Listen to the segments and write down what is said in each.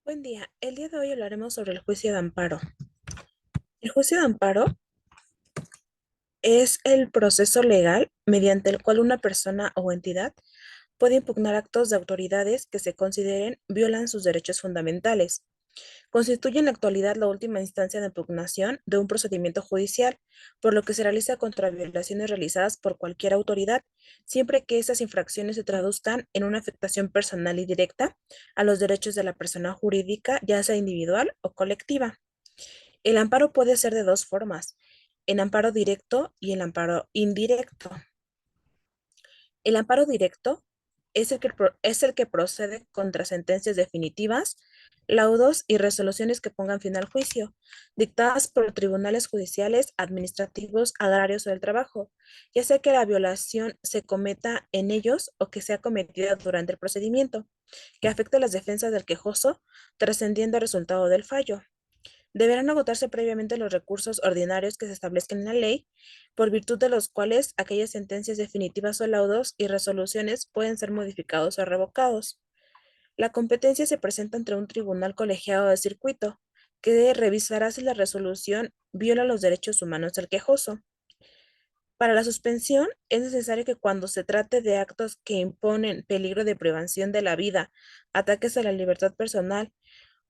Buen día. El día de hoy hablaremos sobre el juicio de amparo. El juicio de amparo es el proceso legal mediante el cual una persona o entidad puede impugnar actos de autoridades que se consideren violan sus derechos fundamentales. Constituye en la actualidad la última instancia de impugnación de un procedimiento judicial, por lo que se realiza contra violaciones realizadas por cualquier autoridad, siempre que esas infracciones se traduzcan en una afectación personal y directa a los derechos de la persona jurídica, ya sea individual o colectiva. El amparo puede ser de dos formas, el amparo directo y el amparo indirecto. El amparo directo es el que procede contra sentencias definitivas, laudos y resoluciones que pongan fin al juicio, dictadas por tribunales judiciales, administrativos, agrarios o del trabajo, ya sea que la violación se cometa en ellos o que sea cometida durante el procedimiento, que afecte las defensas del quejoso, trascendiendo el resultado del fallo. Deberán agotarse previamente los recursos ordinarios que se establezcan en la ley, por virtud de los cuales aquellas sentencias definitivas o laudos y resoluciones pueden ser modificados o revocados. La competencia se presenta ante un tribunal colegiado de circuito, que revisará si la resolución viola los derechos humanos del quejoso. Para la suspensión, es necesario que cuando se trate de actos que imponen peligro de privación de la vida, ataques a la libertad personal,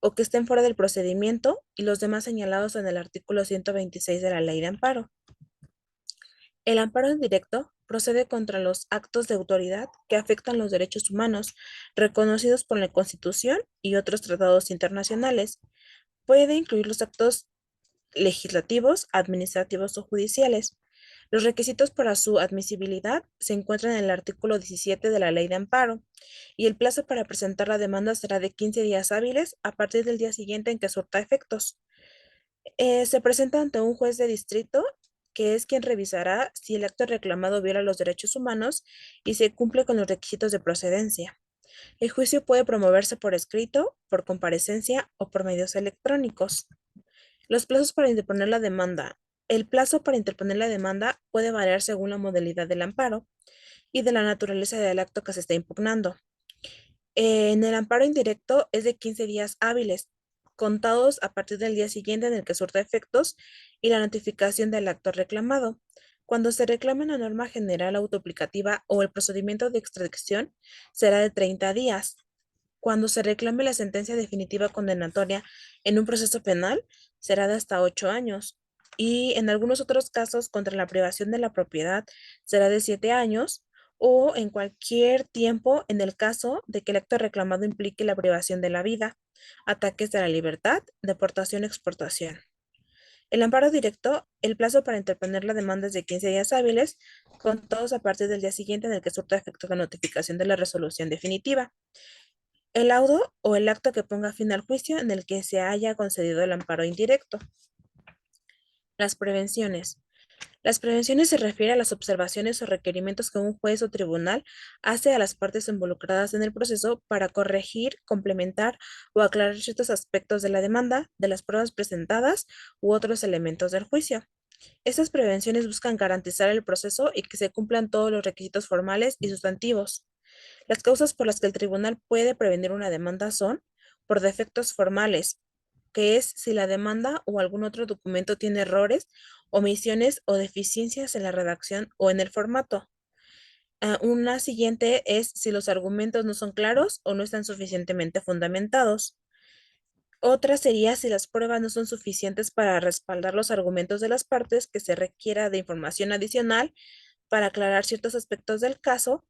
o que estén fuera del procedimiento y los demás señalados en el artículo 126 de la Ley de Amparo. El amparo indirecto procede contra los actos de autoridad que afectan los derechos humanos reconocidos por la Constitución y otros tratados internacionales. Puede incluir los actos legislativos, administrativos o judiciales. Los requisitos para su admisibilidad se encuentran en el artículo 17 de la Ley de Amparo, y el plazo para presentar la demanda será de 15 días hábiles a partir del día siguiente en que surta efectos. Se presenta ante un juez de distrito, que es quien revisará si el acto reclamado viola los derechos humanos y se cumple con los requisitos de procedencia. El juicio puede promoverse por escrito, por comparecencia o por medios electrónicos. Los plazos para interponer la demanda. El plazo para interponer la demanda puede variar según la modalidad del amparo y de la naturaleza del acto que se está impugnando. En el amparo indirecto es de 15 días hábiles, contados a partir del día siguiente en el que surta efectos y la notificación del acto reclamado. Cuando se reclame una norma general autoaplicativa o el procedimiento de extradición, será de 30 días. Cuando se reclame la sentencia definitiva condenatoria en un proceso penal, será de hasta 8 años. Y en algunos otros casos, contra la privación de la propiedad, será de 7 años, o en cualquier tiempo en el caso de que el acto reclamado implique la privación de la vida, ataques de la libertad, deportación o exportación. El amparo directo, el plazo para interponer la demanda es de 15 días hábiles, contados a partir del día siguiente en el que surta efecto la notificación de la resolución definitiva. El laudo o el acto que ponga fin al juicio en el que se haya concedido el amparo indirecto. Las prevenciones. Las prevenciones se refiere a las observaciones o requerimientos que un juez o tribunal hace a las partes involucradas en el proceso para corregir, complementar o aclarar ciertos aspectos de la demanda, de las pruebas presentadas u otros elementos del juicio. Estas prevenciones buscan garantizar el proceso y que se cumplan todos los requisitos formales y sustantivos. Las causas por las que el tribunal puede prevenir una demanda son por defectos formales, que es si la demanda o algún otro documento tiene errores, omisiones o deficiencias en la redacción o en el formato. Una siguiente es si los argumentos no son claros o no están suficientemente fundamentados. Otra sería si las pruebas no son suficientes para respaldar los argumentos de las partes, que se requiera de información adicional para aclarar ciertos aspectos del caso,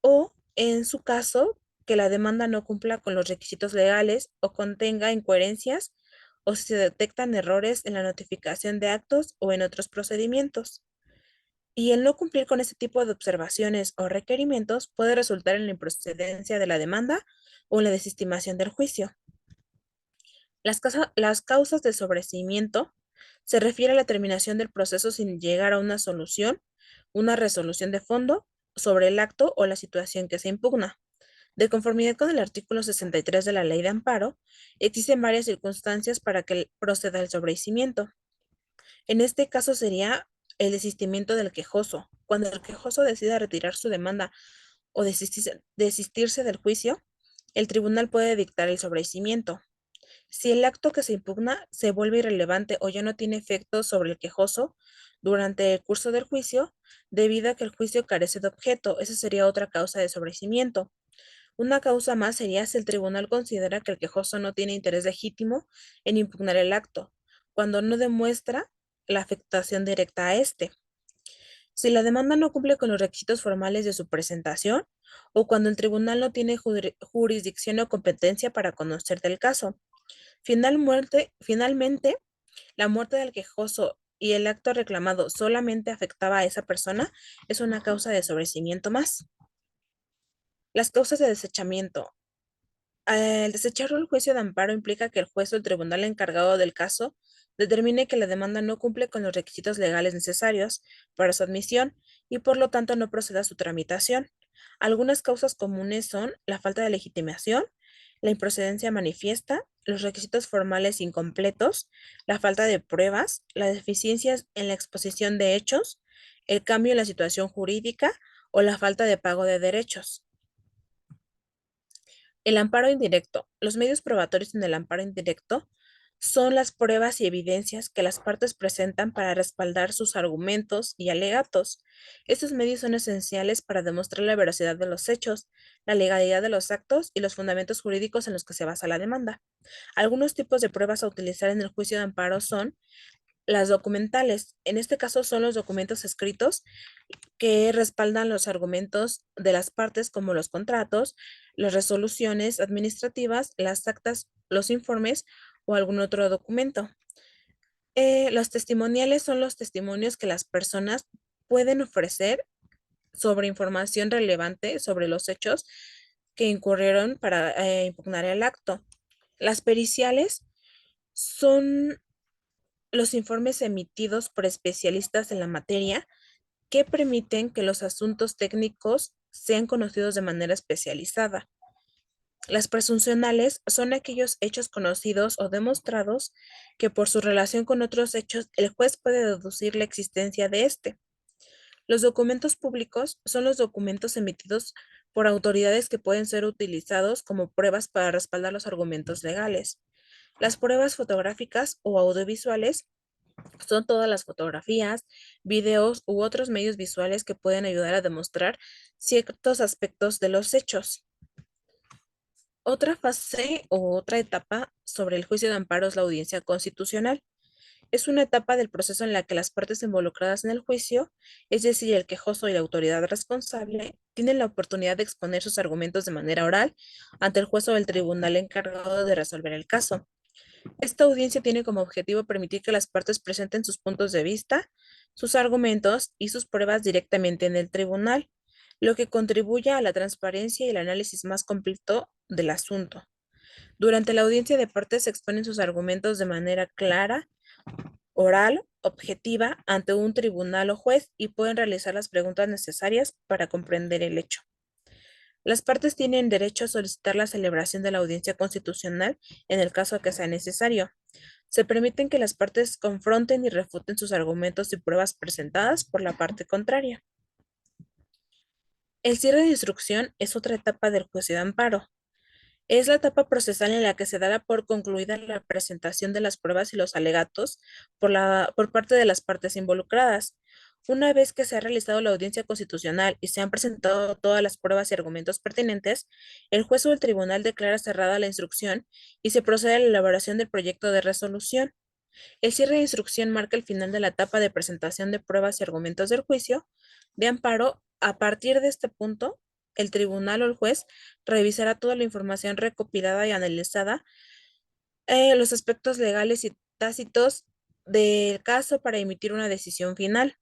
o en su caso, que la demanda no cumpla con los requisitos legales o contenga incoherencias, o si se detectan errores en la notificación de actos o en otros procedimientos. Y el no cumplir con este tipo de observaciones o requerimientos puede resultar en la improcedencia de la demanda o en la desestimación del juicio. Las causas de sobreseimiento se refiere a la terminación del proceso sin llegar a una solución, una resolución de fondo sobre el acto o la situación que se impugna. De conformidad con el artículo 63 de la Ley de Amparo, existen varias circunstancias para que proceda el sobreseimiento. En este caso sería el desistimiento del quejoso. Cuando el quejoso decida retirar su demanda o desistirse del juicio, el tribunal puede dictar el sobreseimiento. Si el acto que se impugna se vuelve irrelevante o ya no tiene efecto sobre el quejoso durante el curso del juicio, debido a que el juicio carece de objeto, esa sería otra causa de sobreseimiento. Una causa más sería si el tribunal considera que el quejoso no tiene interés legítimo en impugnar el acto, cuando no demuestra la afectación directa a este. Si la demanda no cumple con los requisitos formales de su presentación o cuando el tribunal no tiene jurisdicción o competencia para conocer del caso. Finalmente, la muerte del quejoso y el acto reclamado solamente afectaba a esa persona es una causa de sobrecimiento más. Las causas de desechamiento. El desechar el juicio de amparo implica que el juez o el tribunal encargado del caso determine que la demanda no cumple con los requisitos legales necesarios para su admisión y por lo tanto no proceda a su tramitación. Algunas causas comunes son la falta de legitimación, la improcedencia manifiesta, los requisitos formales incompletos, la falta de pruebas, las deficiencias en la exposición de hechos, el cambio en la situación jurídica o la falta de pago de derechos. El amparo indirecto. Los medios probatorios en el amparo indirecto son las pruebas y evidencias que las partes presentan para respaldar sus argumentos y alegatos. Estos medios son esenciales para demostrar la veracidad de los hechos, la legalidad de los actos y los fundamentos jurídicos en los que se basa la demanda. Algunos tipos de pruebas a utilizar en el juicio de amparo son las documentales. En este caso son los documentos escritos que respaldan los argumentos de las partes como los contratos, las resoluciones administrativas, las actas, los informes o algún otro documento. Los testimoniales son los testimonios que las personas pueden ofrecer sobre información relevante sobre los hechos que incurrieron para impugnar el acto. Las periciales son los informes emitidos por especialistas en la materia que permiten que los asuntos técnicos sean conocidos de manera especializada. Las presuncionales son aquellos hechos conocidos o demostrados que por su relación con otros hechos el juez puede deducir la existencia de éste. Los documentos públicos son los documentos emitidos por autoridades que pueden ser utilizados como pruebas para respaldar los argumentos legales. Las pruebas fotográficas o audiovisuales son todas las fotografías, videos u otros medios visuales que pueden ayudar a demostrar ciertos aspectos de los hechos. Otra fase o otra etapa sobre el juicio de amparo es la audiencia constitucional. Es una etapa del proceso en la que las partes involucradas en el juicio, es decir, el quejoso y la autoridad responsable, tienen la oportunidad de exponer sus argumentos de manera oral ante el juez o el tribunal encargado de resolver el caso. Esta audiencia tiene como objetivo permitir que las partes presenten sus puntos de vista, sus argumentos y sus pruebas directamente en el tribunal, lo que contribuye a la transparencia y el análisis más completo del asunto. Durante la audiencia de partes se exponen sus argumentos de manera clara, oral, objetiva, ante un tribunal o juez y pueden realizar las preguntas necesarias para comprender el hecho. Las partes tienen derecho a solicitar la celebración de la audiencia constitucional en el caso que sea necesario. Se permiten que las partes confronten y refuten sus argumentos y pruebas presentadas por la parte contraria. El cierre de instrucción es otra etapa del juicio de amparo. Es la etapa procesal en la que se dará por concluida la presentación de las pruebas y los alegatos por parte de las partes involucradas. Una vez que se ha realizado la audiencia constitucional y se han presentado todas las pruebas y argumentos pertinentes, el juez o el tribunal declara cerrada la instrucción y se procede a la elaboración del proyecto de resolución. El cierre de instrucción marca el final de la etapa de presentación de pruebas y argumentos del juicio de amparo. A partir de este punto, el tribunal o el juez revisará toda la información recopilada y analizada, los aspectos legales y tácitos del caso para emitir una decisión final.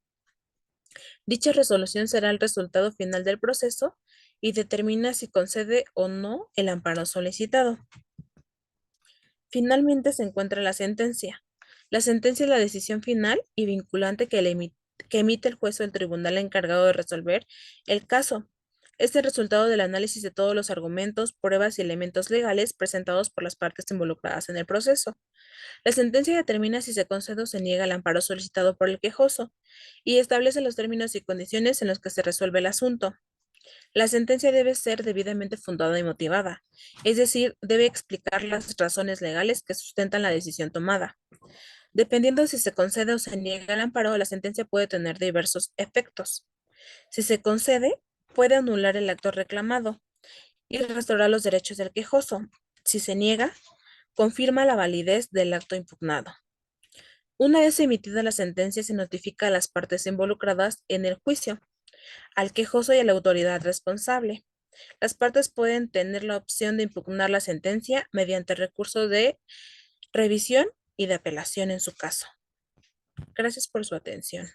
Dicha resolución será el resultado final del proceso y determina si concede o no el amparo solicitado. Finalmente se encuentra la sentencia. La sentencia es la decisión final y vinculante que emite el juez o el tribunal encargado de resolver el caso. Es el resultado del análisis de todos los argumentos, pruebas y elementos legales presentados por las partes involucradas en el proceso. La sentencia determina si se concede o se niega el amparo solicitado por el quejoso y establece los términos y condiciones en los que se resuelve el asunto. La sentencia debe ser debidamente fundada y motivada, es decir, debe explicar las razones legales que sustentan la decisión tomada. Dependiendo si se concede o se niega el amparo, la sentencia puede tener diversos efectos. Si se concede, puede anular el acto reclamado y restaurar los derechos del quejoso. Si se niega, confirma la validez del acto impugnado. Una vez emitida la sentencia, se notifica a las partes involucradas en el juicio, al quejoso y a la autoridad responsable. Las partes pueden tener la opción de impugnar la sentencia mediante recurso de revisión y de apelación en su caso. Gracias por su atención.